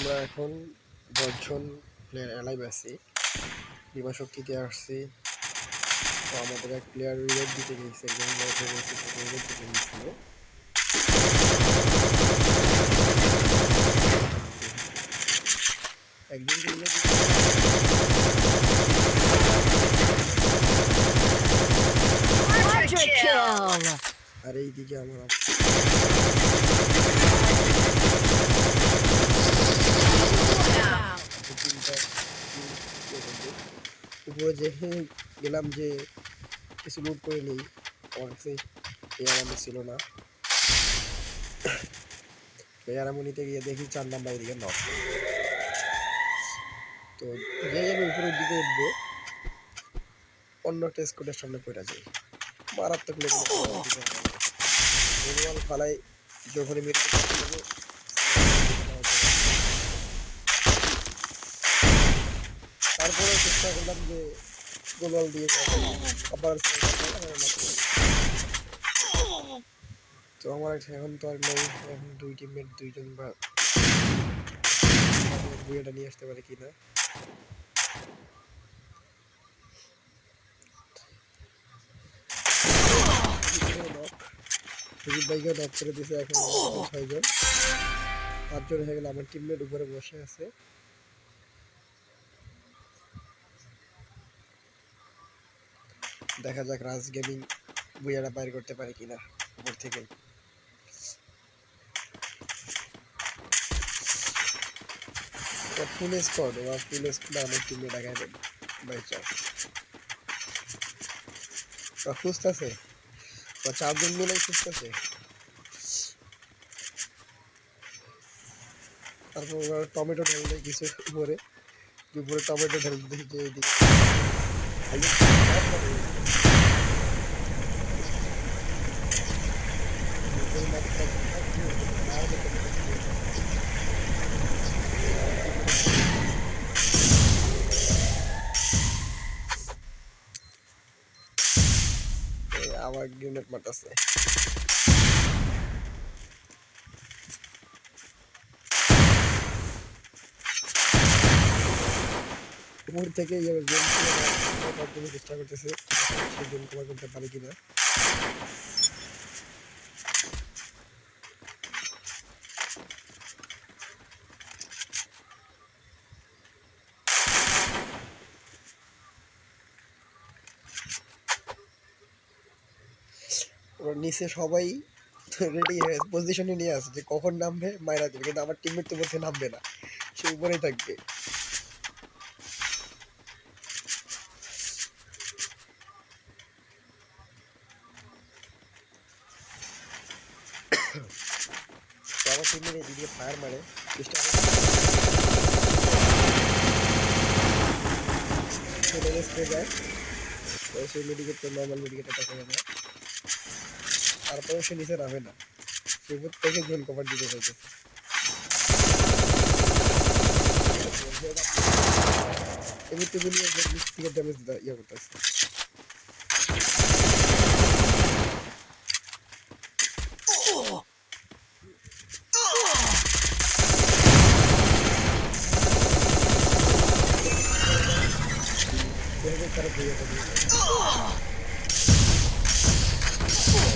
আমরা এখন 10 জন player alive আছি, বিমা শক্তিতে আসছি। তো আমাদের এক প্লেয়ার রিলেট দিতে গেছে, একজন রিলেট দিতে গিয়েছিল। একজন রিলেট আর এইদিকে আমরা উপরে যে গেলাম যে কিছু লুট করে নেই, আমার কাছে পেয়ারামো ছিল না। পেয়ারামো নিতে গিয়ে দেখি 4 নাম্বার এদিকে নক। তো যে যাবে উপরের দিকে উঠবো, অন্য একটা স্কুটের সামনে পড়ে যায়, মারাত্মক লেগে ফালাই যখনই মেরে তারপরে চেষ্টা করলাম যে গোলওয়াল দিয়ে আবার। তো আমার এখন তো আর নেই, এখন 2 টিমমেট 2 জন বা বুয়েটা নিয়ে আসতে পারে কিনা। সুজিত ভাইকে নক করে দিয়েছে, এখন 6 জন 5 জন হয়ে গেল। আমার টিমমেট উপরে বসে আছে। দেখা যাক রাজ গেমিং বুয়াটা বাইর করতে পারে কিনা উপর থেকে। ফুল স্কোয়াড ওরা ফুল স্কোয়াড আমার টিমে লাগাই দেবে বাই চান্স। ওরা খুঁজতেছে, ওরা 4 জন মিলে খুঁজতেছে। তারপর ওরা টমেটো ঢেলতে কিছু উপরে, উপরে টমেটো ঢেলতে দেখি এইদিকে আমার গ্রেনেড মারতেছে। উপর থেকে চেষ্টা করতেছে জেন কভার করতে পারে কিনা। ওর নিচে সবাই রেডি হয়ে পজিশনে নিয়ে আসে যে কখন নামবে মাইরা দেবে, কিন্তু আমার টিমমেট তো বলতে নামবে না, সে উপরেই থাকবে। তো আমার টিমমেট এদিকে ফায়ার মারে চেষ্টা করে যায়, সেই মেডিকেটটা নর্মাল মেডিকেটটা দেখা যাবে। তারপরে সে নিচে নামে না, সে উপর থেকে জোন কভার দিতে চাইছে। এমনিতে নিয়ে নিচ থেকে ড্যামেজ ইয়ে করতেছে। তারা